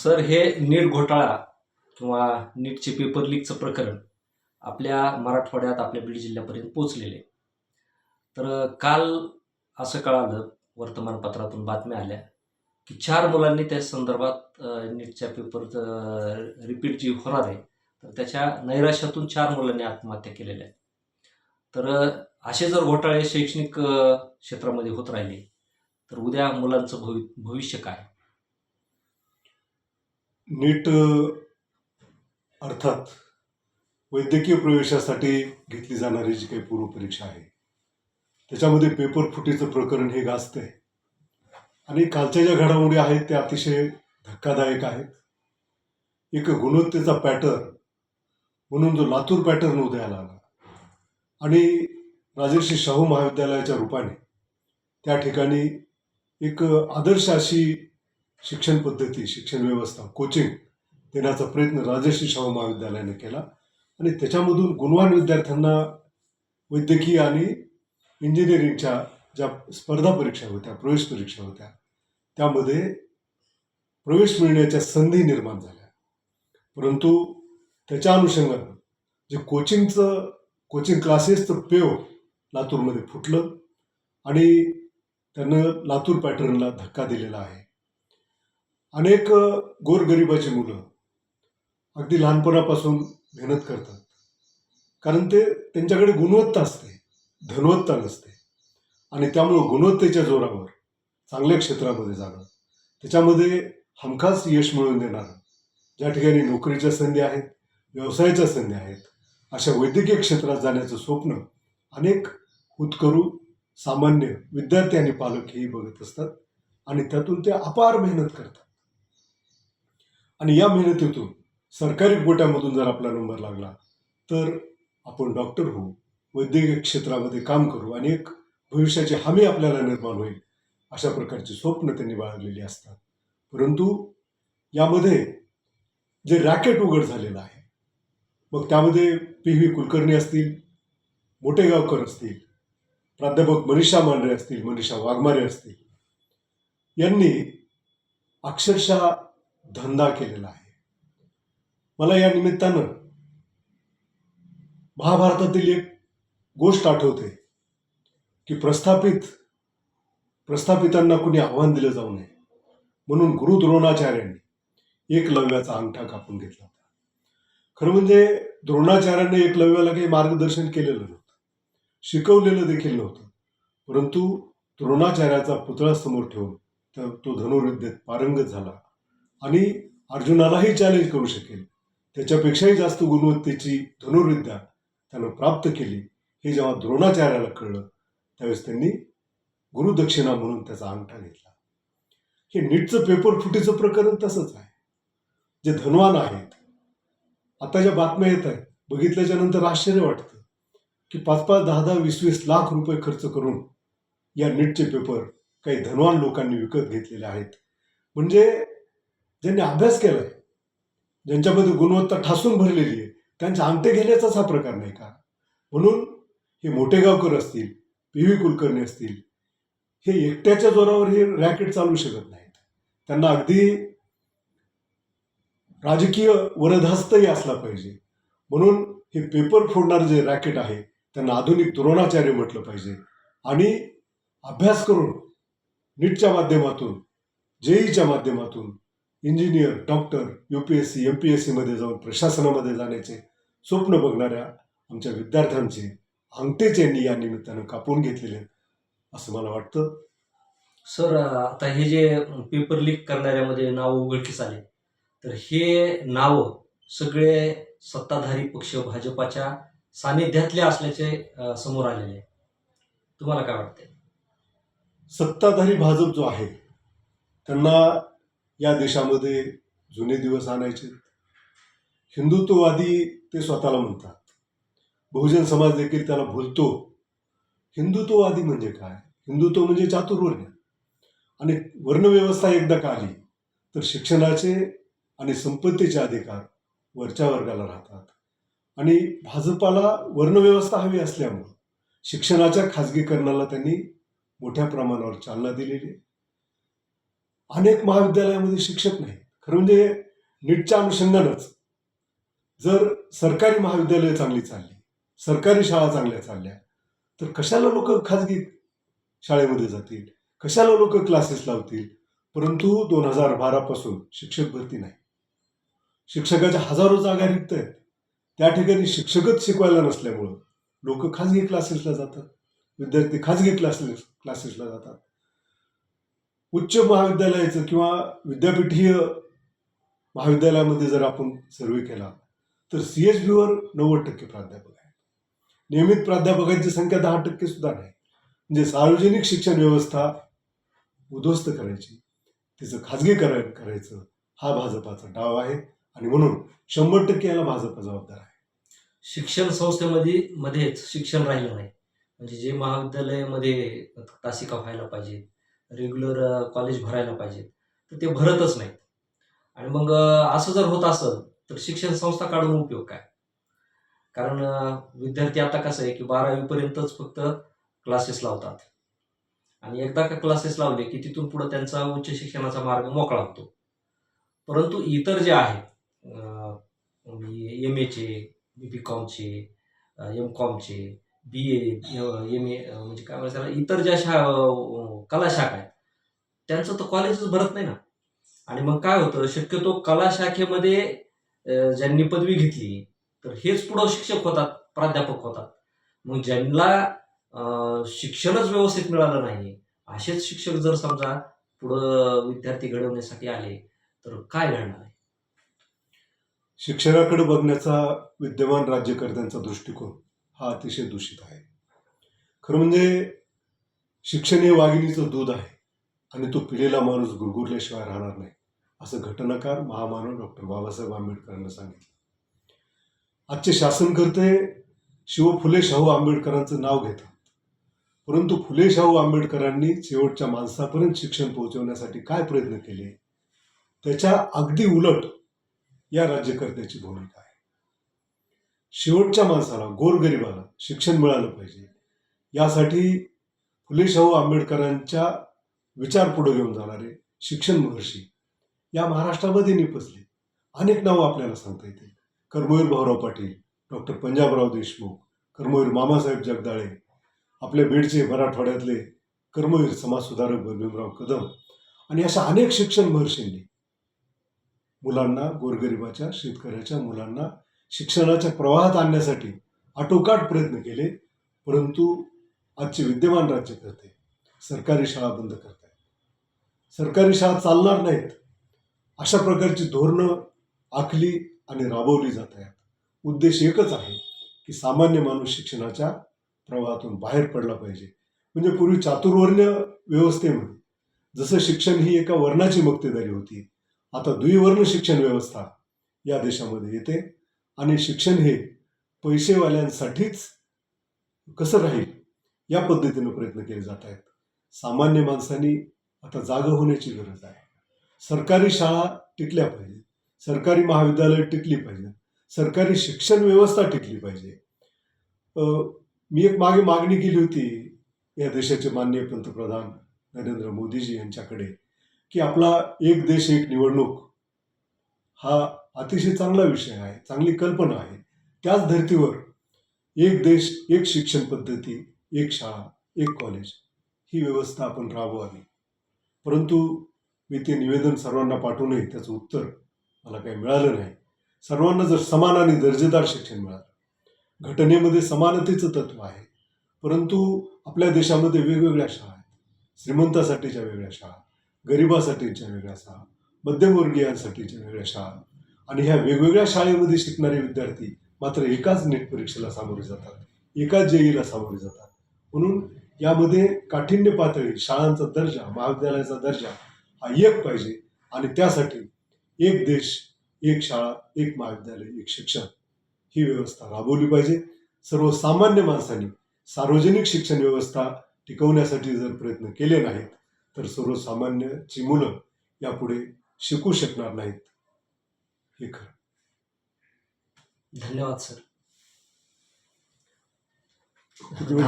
Sir, हे नीट घोटाळा किंवा नीटचे पेपर लीकचं प्रकरण आपल्या मराठवाड्यात, आपल्या बीड जिल्ह्यापर्यंत पोहोचलेले आहे. तर काल असं कळालं, वर्तमानपत्रातून बातम्या आल्या, की 4 मुलांनी त्या संदर्भात नीटच्या पेपरचं रिपीट जी होणार आहे, तर त्याच्या नैराश्यातून 4 मुलांनी आत्महत्या केलेल्या आहेत. तर असे जर घोटाळे शैक्षणिक क्षेत्रामध्ये होत राहिले, तर उद्या मुलांचं भविष्य काय? नीट अर्थात वैद्यकीय प्रवेशासाठी घेतली जाणारी जी काही पूर्वपरीक्षा आहे त्याच्यामध्ये पेपर फुटीचं प्रकरण हे गाजतंय आणि कालच्या ज्या घडामोडी आहेत त्या अतिशय धक्कादायक आहेत. एक गुणवत्तेचा पॅटर्न म्हणून जो लातूर पॅटर्न उदयाला आला आणि राजर्षी शाहू महाविद्यालयाच्या रूपाने त्या ठिकाणी एक आदर्श अशी शिक्षण पद्धती, शिक्षण व्यवस्था, कोचिंग देण्याचा प्रयत्न राजर्षी शाहू महाविद्यालयाने केला आणि त्याच्यामधून गुणवान विद्यार्थ्यांना वैद्यकीय आणि इंजिनिअरिंगच्या ज्या स्पर्धा परीक्षा होत्या, प्रवेश परीक्षा होत्या, त्यामध्ये प्रवेश मिळण्याच्या संधी निर्माण झाल्या. परंतु त्याच्या अनुषंगानं जे कोचिंग क्लासेसचं पेव लातूरमध्ये फुटलं आणि त्यानं लातूर पॅटर्नला धक्का दिलेला आहे. अनेक गोरगरिबाची मुलं अगदी लहानपणापासून मेहनत करतात, कारण त्यांच्याकडे गुणवत्ता असते, धनवत्ता नसते आणि त्यामुळं गुणवत्तेच्या जोरावर चांगल्या क्षेत्रामध्ये जाणं, त्याच्यामध्ये हमखास यश मिळवून देणारं, ज्या ठिकाणी नोकरीच्या संधी आहेत, व्यवसायाच्या संधी आहेत, अशा वैद्यकीय क्षेत्रात जाण्याचं स्वप्न अनेक हुतकरू सामान्य विद्यार्थी आणि पालक हेही बघत असतात आणि त्यातून ते अपार मेहनत करतात. आणि या मेहनतीतून सरकारी कोट्यामधून जर आपला नंबर लागला तर आपण डॉक्टर होऊ, वैद्यकीय क्षेत्रामध्ये काम करू आणि एक भविष्याची हमी आपल्याला निर्माण होईल, अशा प्रकारची स्वप्न त्यांनी बाळगलेली असतात. परंतु यामध्ये जे रॅकेट उघड झालेलं आहे, मग त्यामध्ये PV कुलकर्णी असतील, मोटेगावकर असतील, प्राध्यापक मनीषा मांढरे असतील, मनीषा वाघमारे असतील, यांनी अक्षरशः धंदा केलेला आहे. मला या निमित्तानं महाभारतातील एक गोष्ट आठवते की प्रस्थापितांना कुणी आव्हान दिलं जाऊ नये म्हणून गुरु द्रोणाचार्यांनी एकलव्याचा अंगठा कापून घेतला होता. खरं म्हणजे द्रोणाचार्यांनी एकलव्याला काही मार्गदर्शन केलेलं नव्हतं, शिकवलेलं देखील नव्हतं, परंतु द्रोणाचार्याचा पुतळा समोर ठेवून तो धनुर्विद्येत पारंगत झाला आणि अर्जुनालाही चॅलेंज करू शकेल, त्याच्यापेक्षाही जास्त गुणवत्तेची धनुर्विद्या त्यानं प्राप्त केली. हे जेव्हा द्रोणाचार्याला कळलं त्यावेळेस त्यांनी गुरुदक्षिणा म्हणून त्याचा अंगठा घेतला. हे नीटचं पेपर फुटीचं प्रकरण तसंच आहे. जे धनवान आहेत, आता ज्या बातम्या येत आहेत बघितल्याच्या नंतर आश्चर्य वाटतं की 5-5, 10-10, 20-20 लाख रुपये खर्च करून या नीटचे पेपर काही धनवान लोकांनी विकत घेतलेले आहेत. म्हणजे ज्यांनी अभ्यास केलाय, ज्यांच्यामध्ये गुणवत्ता ठासून भरलेली आहे, त्यांचे अंगठे घेण्याचाच हा प्रकार नाही का? म्हणून हे मोटेगावकर असतील, PV कुलकर्णी असतील, हे एकट्याच्या जोरावर हे रॅकेट चालू शकत नाहीत. त्यांना अगदी राजकीय वरदहस्तही असला पाहिजे. म्हणून हे पेपर फोडणारं जे रॅकेट आहे त्यांना आधुनिक द्रोणाचार्य म्हटलं पाहिजे आणि अभ्यास करून नीटच्या माध्यमातून, JEEच्या माध्यमातून इंजिनियर, डॉक्टर, UPSC, MPSC मध्ये जाऊन प्रशासनामध्ये जाण्याचे स्वप्न बघणाऱ्या आमच्या विद्यार्थ्यांचे अंगठेच यांनी या निमित्तानं कापून घेतलेले आहेत असं मला वाटतं. सर, आता हे जे पेपर लीक करणाऱ्यामध्ये नावं उघडकीस आले, तर हे नावं सगळे सत्ताधारी पक्ष भाजपाच्या सानिध्यातले असल्याचे समोर आलेले आहे. तुम्हाला काय वाटतंय? सत्ताधारी भाजप जो आहे त्यांना या देशामध्ये जुने दिवस आणायचे. हिंदुत्ववादी ते स्वतःला म्हणतात, बहुजन समाज देखील त्याला बोलतो. हिंदुत्ववादी म्हणजे काय? हिंदुत्व म्हणजे चातुर्वर्ण आणि वर्णव्यवस्था एकदा का आली तर शिक्षणाचे आणि संपत्तीचे अधिकार वरच्या वर्गाला राहतात आणि भाजपाला वर्णव्यवस्था हवी असल्यामुळं शिक्षणाच्या खाजगीकरणाला त्यांनी मोठ्या प्रमाणावर चालना दिलेली आहे. अनेक महाविद्यालयामध्ये शिक्षक नाहीत. खरं म्हणजे नीटच्या अनुषंगानंच जर सरकारी महाविद्यालयं चांगली चालली, सरकारी शाळा चांगल्या चालल्या, तर कशाला लोक खाजगी शाळेमध्ये जातील, कशाला लोक क्लासेस लावतील. परंतु 2012 पासून शिक्षक भरती नाही, शिक्षकाच्या हजारो जागा रिक्त आहेत. त्या ठिकाणी शिक्षकच शिकवायला नसल्यामुळं लोक खाजगी क्लासेसला जातात, विद्यार्थी खाजगी क्लासेसला जातात. उच्च महाविद्यालयाचं किंवा विद्यापीठीय महाविद्यालयामध्ये जर आपण सर्वे केला तर CHBवर 90% प्राध्यापक आहेत. नियमित प्राध्यापकांची संख्या 10% सुद्धा नाही. म्हणजे सार्वजनिक शिक्षण व्यवस्था उद्ध्वस्त करायची, तिचं खाजगीकरण करायचं, हा भाजपाचा डाव आहे. आणि म्हणून 100% याला भाजप जबाबदार आहे. शिक्षण मध्येच शिक्षण राहिलं नाही. म्हणजे जे महाविद्यालयामध्ये तासिका व्हायला पाहिजे, रेग्युलर कॉलेज भरायला पाहिजे, तर ते भरतच नाहीत. आणि मग असं जर होत असेल तर शिक्षण संस्था काढून उपयोग काय? कारण विद्यार्थी आता कसं आहे की 12वी पर्यंतच फक्त क्लासेस लावतात आणि एकदा का क्लासेस लावले की तिथून पुढे त्यांचा उच्च शिक्षणाचा मार्ग मोकळा होतो. परंतु इतर जे आहेत MAचे, BComचे, MComचे, BA, MA, म्हणजे काय म्हणायचं त्याला, इतर ज्या कला शाखा आहेत त्यांचं तर कॉलेजच भरत नाही ना. आणि मग काय होतं, शक्यतो कला शाखेमध्ये ज्यांनी पदवी घेतली तर हेच पुढं शिक्षक होतात, प्राध्यापक होतात. मग ज्यांना शिक्षणच व्यवस्थित मिळालं नाही असेच शिक्षक जर समजा पुढं विद्यार्थी घडवण्यासाठी आले तर काय घडणार आहे? शिक्षणाकडे बघण्याचा विद्यमान राज्यकर्त्यांचा दृष्टिकोन हा अतिशय दूषित आहे. खरं म्हणजे शिक्षण हे वाघिणीचं दूध आहे आणि तो पिलेला माणूस गुरगुरल्याशिवाय राहणार नाही, असं घटनाकार महामानव डॉक्टर बाबासाहेब आंबेडकरांना सांगितलं. आजचे शासनकर्ते शिव फुले शाहू आंबेडकरांचं नाव घेतात, परंतु फुले शाहू आंबेडकरांनी शेवटच्या माणसापर्यंत शिक्षण पोहोचवण्यासाठी काय प्रयत्न केले त्याच्या अगदी उलट या राज्यकर्त्याची भूमिका आहे. शेवटच्या माणसाला, गोरगरिबाला शिक्षण मिळालं पाहिजे यासाठी फुले शाहू आंबेडकरांच्या विचार पुढे घेऊन जाणारे शिक्षण महर्षी या महाराष्ट्रामध्ये निपजले. अनेक नावं आपल्याला सांगता येतील. कर्मवीर भाऊराव पाटील, डॉक्टर पंजाबराव देशमुख, कर्मवीर मामासाहेब जगदाळे, आपल्या बीडचे मराठवाड्यातले कर्मवीर समाजसुधारक भीमराव कदम, आणि अशा अनेक शिक्षण महर्षींनी मुलांना, गोरगरिबाच्या, शेतकऱ्याच्या मुलांना शिक्षणाच्या प्रवाहात आणण्यासाठी आटोकाट प्रयत्न केले. परंतु आजचे विद्यमान राज्यकर्ते सरकारी शाळा बंद करत आहेत, सरकारी शाळा चालणार नाहीत अशा प्रकारची धोरणं आखली आणि राबवली जात आहेत. उद्देश एकच आहे की सामान्य माणूस शिक्षणाच्या प्रवाहातून बाहेर पडला पाहिजे. म्हणजे पूर्वी चातुर्वर्ण्य व्यवस्थेमध्ये जसं शिक्षण ही एका वर्णाची मक्तेदारी होती, आता द्विवर्ण शिक्षण व्यवस्था या देशामध्ये येते आणि शिक्षण हे पैसेवाल्यांसाठीच कसं राहील या पद्धतीनं प्रयत्न केले जात आहेत. सामान्य माणसांनी आता जागं होण्याची गरज आहे. सरकारी शाळा टिकल्या पाहिजे, सरकारी महाविद्यालय टिकली पाहिजे, सरकारी शिक्षण व्यवस्था टिकली पाहिजे. मी एक मागे मागणी केली होती या देशाचे माननीय पंतप्रधान नरेंद्र मोदीजी यांच्याकडे की आपला एक देश एक निवडणूक हा अतिशय चांगला विषय आहे, चांगली कल्पना आहे. त्याच धर्तीवर एक देश एक शिक्षण पद्धती, एक शाळा, एक कॉलेज ही व्यवस्था आपण राबवावी. परंतु मी ते निवेदन सर्वांना पाठवूनही त्याचं उत्तर मला काही मिळालं नाही. सर्वांना जर समान आणि दर्जेदार शिक्षण मिळालं, घटनेमध्ये समानतेचं तत्व आहे, परंतु आपल्या देशामध्ये वेगवेगळ्या शाळा आहेत. श्रीमंतासाठीच्या वेगळ्या शाळा, गरिबासाठीच्या वेगळ्या शाळा, मध्यमवर्गीयांसाठीच्या वेगळ्या शाळा, आणि ह्या वेगवेगळ्या शाळेमध्ये शिकणारे विद्यार्थी मात्र एकाच नीट परीक्षेला सामोरे जातात, एकाच JEEला सामोरे जातात. म्हणून यामध्ये काठिण्य पातळी, शाळांचा दर्जा, महाविद्यालयाचा दर्जा हा एक पाहिजे आणि त्यासाठी एक देश एक शाळा, एक महाविद्यालय, एक शिक्षण ही व्यवस्था राबवली पाहिजे. सर्वसामान्य माणसांनी सार्वजनिक शिक्षण व्यवस्था टिकवण्यासाठी जर प्रयत्न केले नाहीत तर सर्वसामान्यची मुलं यापुढे शिकू शकणार नाहीत, हे खरं. धन्यवाद सर.